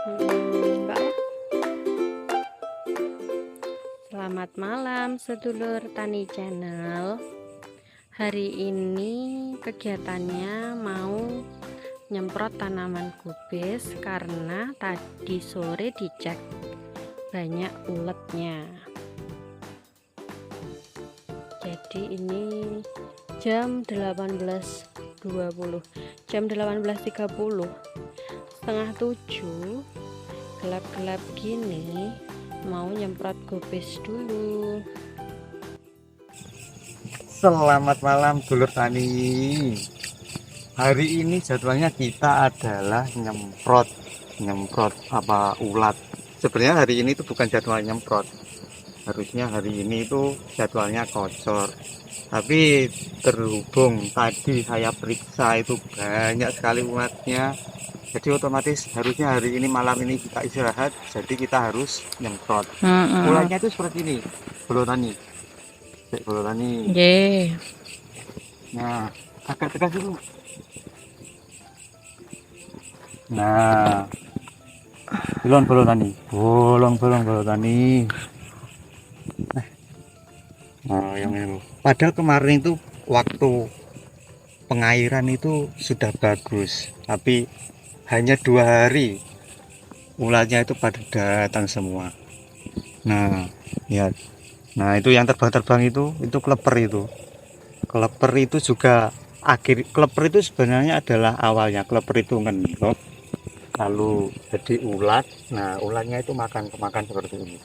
Mbak, selamat malam sedulur Tani Channel. Hari ini kegiatannya mau nyemprot tanaman kubis karena tadi sore dicek banyak uletnya. Jadi ini jam 18.20, jam 18.30, setengah 7, gelap-gelap gini mau nyemprot kubis dulu. Selamat malam dulur tani. Hari ini jadwalnya kita adalah nyemprot apa ulat. Sebenarnya hari ini itu bukan jadwal nyemprot. Harusnya hari ini itu jadwalnya kocor. Tapi terhubung tadi saya periksa itu banyak sekali ulatnya. Jadi otomatis harusnya hari ini malam ini kita istirahat. Jadi kita harus nyemprot. Ulatnya itu seperti ini, dulur tani. Dulur tani. Nah, agak tegas dulu. Nah, bolong tani, bolong tani. Nah, yang ini. Padahal kemarin itu waktu pengairan itu sudah bagus, tapi hanya 2 hari ulatnya itu pada datang semua. Nah, lihat. Nah, itu yang terbang itu kleper itu. Kleper itu juga kleper itu sebenarnya adalah awalnya kleper itu ngendok lalu jadi ulat. Nah, ulatnya itu makan seperti ini.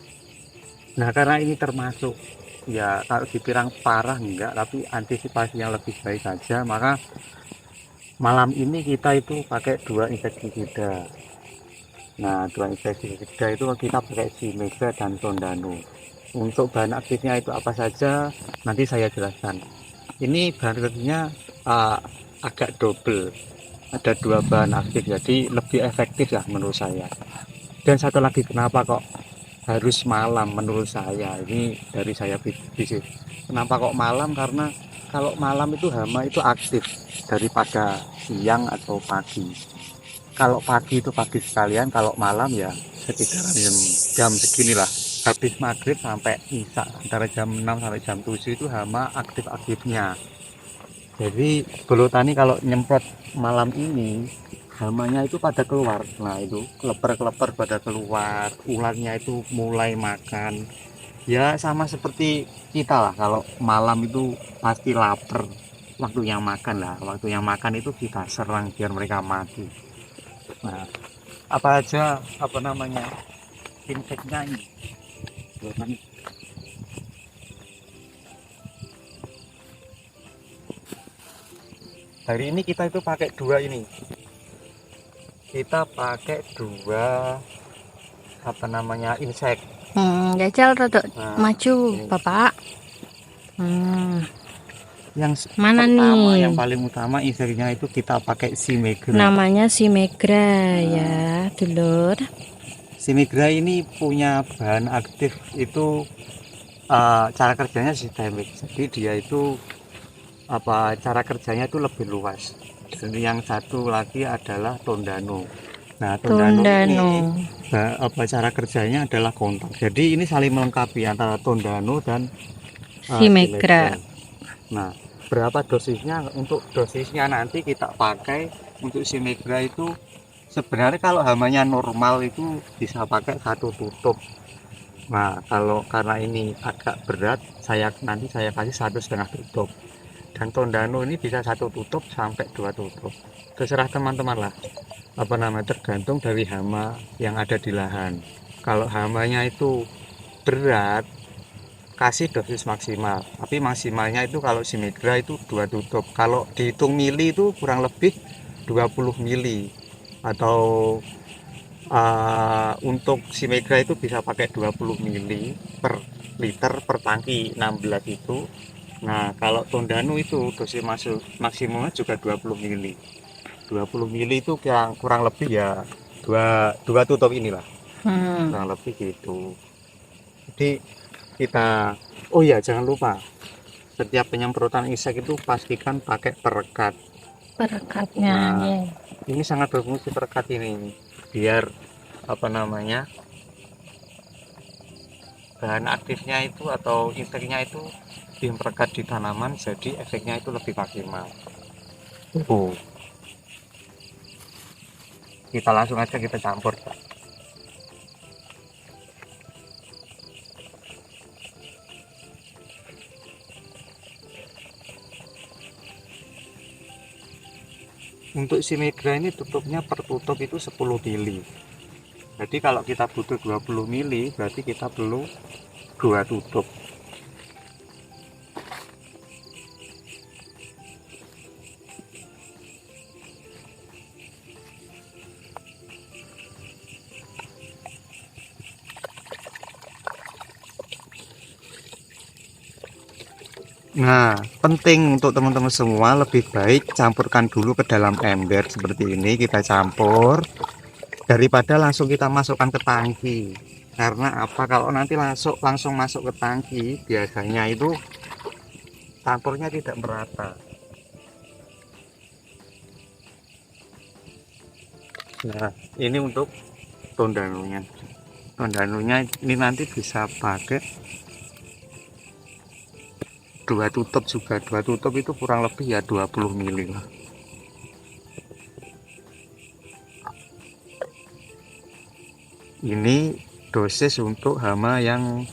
Nah, karena ini termasuk ya kalau dibilang parah enggak, tapi antisipasi yang lebih baik saja, maka malam ini kita itu pakai 2 insektisida. Nah, 2 insektisida itu kita pakai Simegra dan Tondano. Untuk bahan aktifnya itu apa saja nanti saya jelaskan. Ini bahan aktifnya agak double, ada 2 bahan aktif, jadi lebih efektif lah menurut saya. Dan satu lagi, kenapa kok harus malam menurut saya, ini dari saya bisnis. Kenapa kok malam? Karena kalau malam itu hama itu aktif daripada siang atau pagi. Kalau pagi itu pagi sekalian, kalau malam ya sekitaran jam seginilah, habis maghrib sampai isya, antara jam 6 sampai jam 7 itu hama aktif-aktifnya. Jadi belutani kalau nyemprot malam ini hamanya itu pada keluar. Nah, itu kleper-kleper pada keluar, ularnya itu mulai makan. Ya sama seperti kita lah, kalau malam itu pasti lapar, waktunya makan lah, waktunya makan itu kita serang biar mereka mati. Nah, apa aja inseknya ini belutani. Hari ini kita itu pakai 2 ini. Kita pakai 2 insek. Jajal rodok maju Ini. Bapak. Yang Mana pertama, nih? yang paling utama inseknya itu kita pakai Simegra. Namanya Simegra ya, dulur. Simegra ini punya bahan aktif itu cara kerjanya sistemik. Jadi dia itu cara kerjanya itu lebih luas. Dan yang satu lagi adalah Tondano. Nah, Tondano ini cara kerjanya adalah kontak. Jadi ini saling melengkapi antara Tondano dan Simegra. Nah, berapa dosisnya? Untuk dosisnya nanti kita pakai untuk Simegra itu sebenarnya kalau hamanya normal itu bisa pakai 1 tutup. Nah, kalau karena ini agak berat, nanti saya kasih 1,5 tutup. Dan Tondano ini bisa 1 tutup sampai 2 tutup. Terserah teman-teman lah. Tergantung dari hama yang ada di lahan. Kalau hamanya itu berat, kasih dosis maksimal. Tapi maksimalnya itu kalau Simegra itu 2 tutup. Kalau dihitung mili itu kurang lebih 20 mili. Atau untuk Simegra itu bisa pakai 20 mili per liter per tangki 16 itu. Nah, kalau Tondano itu dosis maksimumnya juga 20 mili. 20 mili itu kurang lebih ya 2 tutup inilah. Kurang lebih gitu. Jadi kita, oh ya jangan lupa, setiap penyemprotan insek itu pastikan pakai perekat. Perekatnya. Nah, ini sangat berfungsi perekat ini, biar apa namanya, bahan aktifnya itu atau inseknya itu diemprekat di tanaman, jadi efeknya itu lebih maksimal. Oh, kita langsung aja kita campur, Pak. Untuk si Megra ini tutupnya per tutup itu 10 mili. Jadi kalau kita butuh 20 mili berarti kita perlu 2 tutup. Nah, penting untuk teman-teman semua, lebih baik campurkan dulu ke dalam ember seperti ini, kita campur daripada langsung kita masukkan ke tangki. Karena apa? Kalau nanti langsung masuk ke tangki, biasanya itu campurnya tidak merata. Nah, ini untuk tondanunya. Tondanunya ini nanti bisa pakai 2 tutup juga. 2 tutup itu kurang lebih ya 20 mili lah. Ini dosis untuk hama yang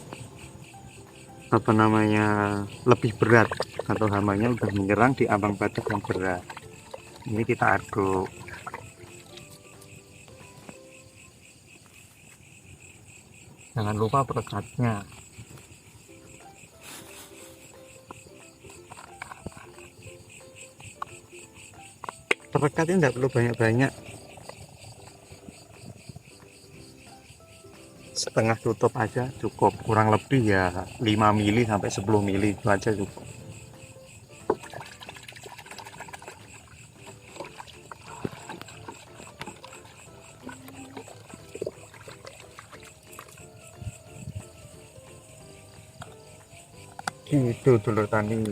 apa namanya, lebih berat, atau hamanya udah menyerang di ambang batas yang berat. Ini kita aduk. Jangan lupa perekatnya. Perekatnya tidak perlu banyak-banyak, setengah tutup aja cukup, kurang lebih ya 5 mili sampai 10 mili itu aja cukup. Gitu dulur tani.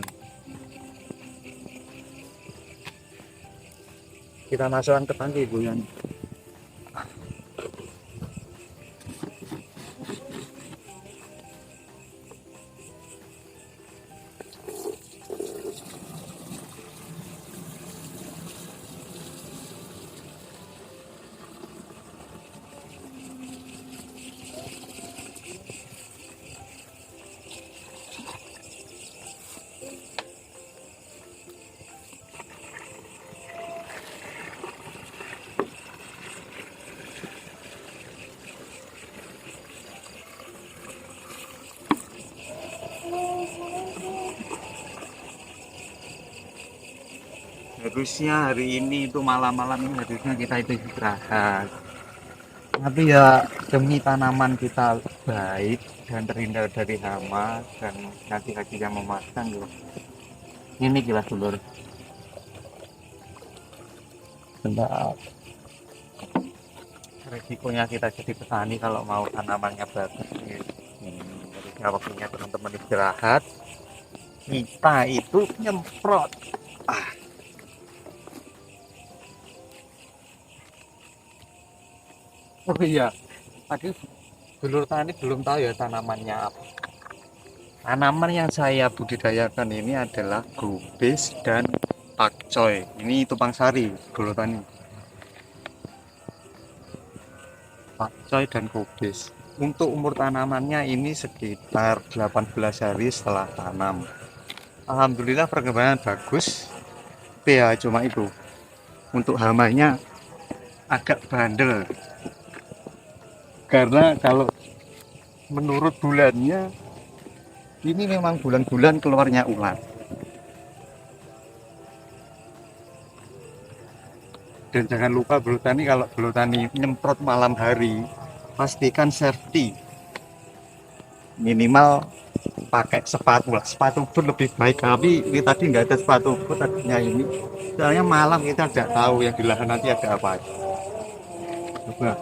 Kita masukkan ke tangki Bu Yan. Harusnya hari ini itu malam-malam ini harusnya kita itu istirahat, tapi ya demi tanaman kita baik dan terhindar dari hama dan hati-hati yang memasang loh. Ini gila dulur. Bentar. Resikonya kita jadi petani kalau mau tanamannya bagus. Harusnya waktunya teman-teman istirahat. Kita itu nyemprot. Oh iya, tadi dulur tani belum tahu ya tanamannya apa. Tanaman yang saya budidayakan ini adalah gubis dan pakcoy. Ini tupang sari, dulur tani. Pakcoy dan gubis. Untuk umur tanamannya ini sekitar 18 hari setelah tanam. Alhamdulillah perkembangan bagus. Ya cuma itu. Untuk hamanya agak bandel. Karena kalau menurut bulannya ini memang bulan-bulan keluarnya ulat. Dan jangan lupa bro tani, kalau bro tani nyemprot malam hari, pastikan safety. Minimal pakai sepatu lah. Sepatu pun lebih baik, tapi ini tadi nggak ada sepatu pun tadinya ini. Soalnya malam kita tidak tahu yang di lahan nanti ada apa aja. Nah,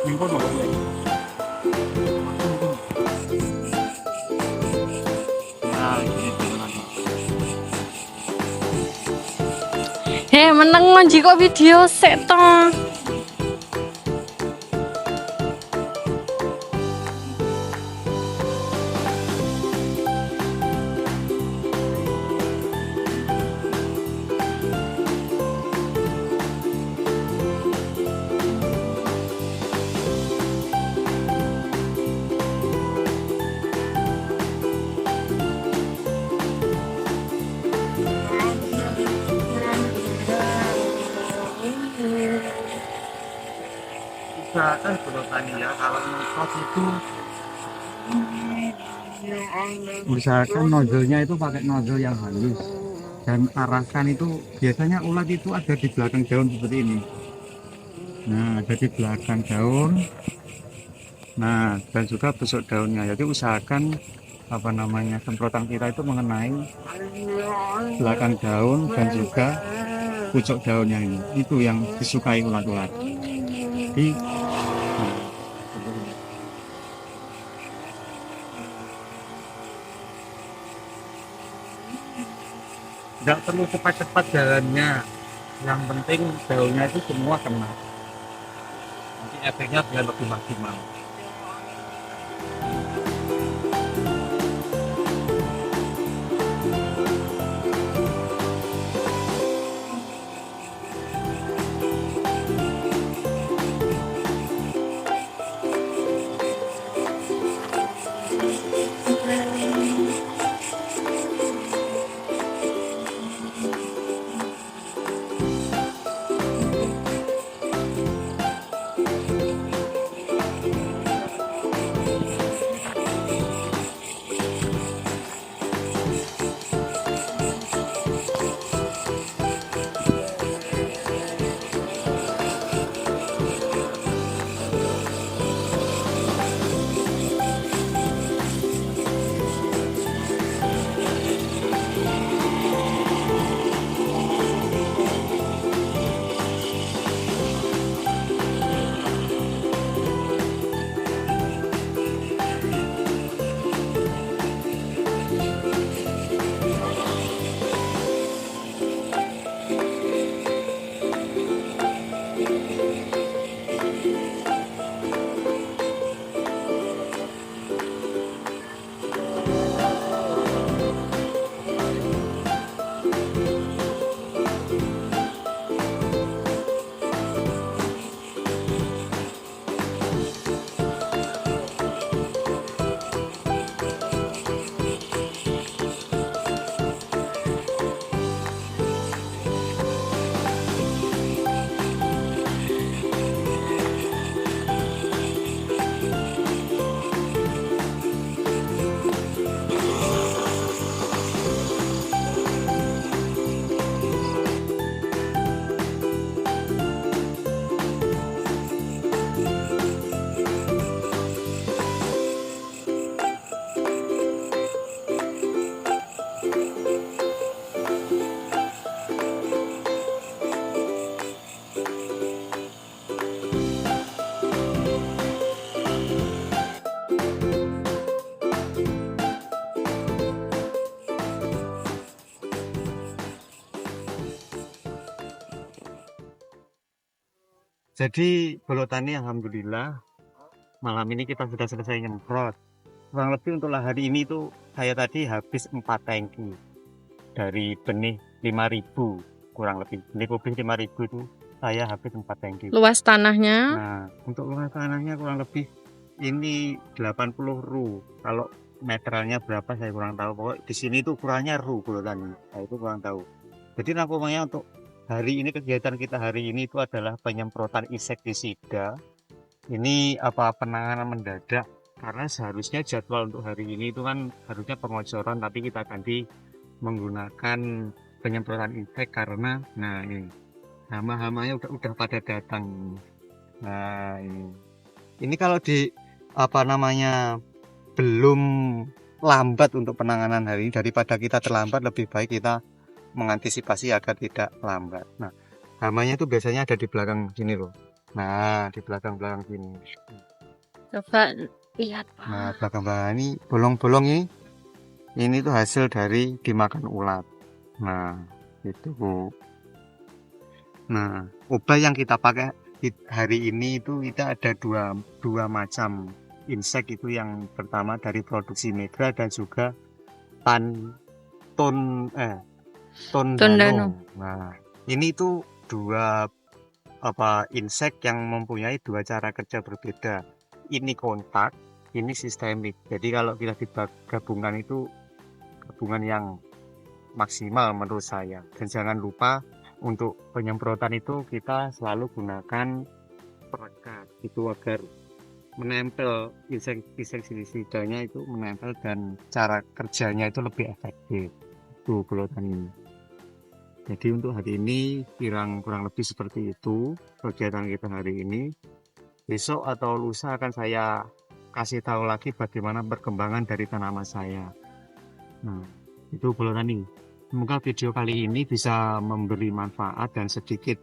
ini pun meneng ngonji kok video sik to. Usahakan kalau tani ya, kalau ngikot itu usahakan nozzle-nya itu pakai nozzle yang halus, dan arahkan itu biasanya ulat itu ada di belakang daun seperti ini. Nah, ada di belakang daun. Nah, dan juga tusuk daunnya. Jadi usahakan apa namanya, semprotan kita itu mengenai belakang daun dan juga pucuk daunnya ini. Itu yang disukai ulat-ulat. Jadi nggak perlu cepat-cepat jalannya, yang penting daunnya itu semua kena, nanti efeknya biar lebih maksimal. Jadi Bolo Tani, alhamdulillah malam ini kita sudah selesai nyemprot. Kurang lebih untuk hari ini tuh saya tadi habis 4 tangki dari benih 5.000, kurang lebih benih pupih 5.000 itu saya habis 4 tangki. Luas tanahnya? Nah, untuk luas tanahnya kurang lebih ini 80 ru. Kalau meternya berapa saya kurang tahu. Pokoknya di sini tuh ukurannya ru Bolo Tani. Nah, itu kurang tahu. Jadi namanya untuk hari ini, kegiatan kita hari ini itu adalah penyemprotan insektisida. Ini apa, penanganan mendadak, karena seharusnya jadwal untuk hari ini itu kan harusnya pengocoran, tapi kita ganti menggunakan penyemprotan insek karena nah ini hama-hamanya udah pada datang. Nah ini kalau di apa namanya belum lambat untuk penanganan hari ini, daripada kita terlambat lebih baik kita mengantisipasi agar tidak lambat. Nah, hamanya itu biasanya ada di belakang sini loh. Nah, di belakang sini. Coba lihat, Pak. Nah, belakang ini bolong-bolong ini tuh hasil dari dimakan ulat. Nah, itu Bu. Nah, obat yang kita pakai hari ini itu kita ada dua macam insek. Itu yang pertama dari produksi Medra dan juga tan ton Tondano. tondano. Nah, ini tuh dua insek yang mempunyai dua cara kerja berbeda. Ini kontak, ini sistemik. Jadi kalau kita digabungkan itu gabungan yang maksimal menurut saya. Dan jangan lupa untuk penyemprotan itu kita selalu gunakan perekat itu agar menempel insektisidanya itu menempel dan cara kerjanya itu lebih efektif. Tuh pelotan ini. Jadi untuk hari ini kurang lebih seperti itu kegiatan kita hari ini. Besok atau lusa akan saya kasih tahu lagi bagaimana perkembangan dari tanaman saya. Nah, itu pelotan ini. Semoga video kali ini bisa memberi manfaat dan sedikit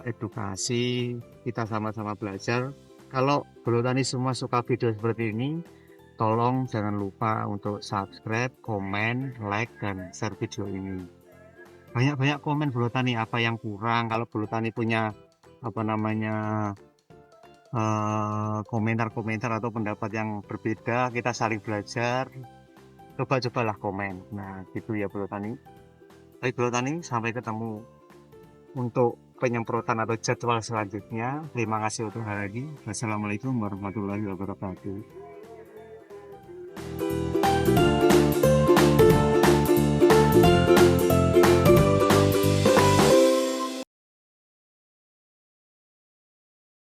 edukasi, kita sama-sama belajar. Kalau Tani semua suka video seperti ini, tolong jangan lupa untuk subscribe, komen, like, dan share video ini. Banyak-banyak komen Tani apa yang kurang. Kalau Tani punya komentar-komentar atau pendapat yang berbeda, kita saling belajar. Coba-cobalah komen. Nah, gitu ya Tani. Baik Tani, sampai ketemu untuk penyemprotan atau jadwal selanjutnya. Terima kasih untuk hari ini. Wassalamualaikum warahmatullahi wabarakatuh.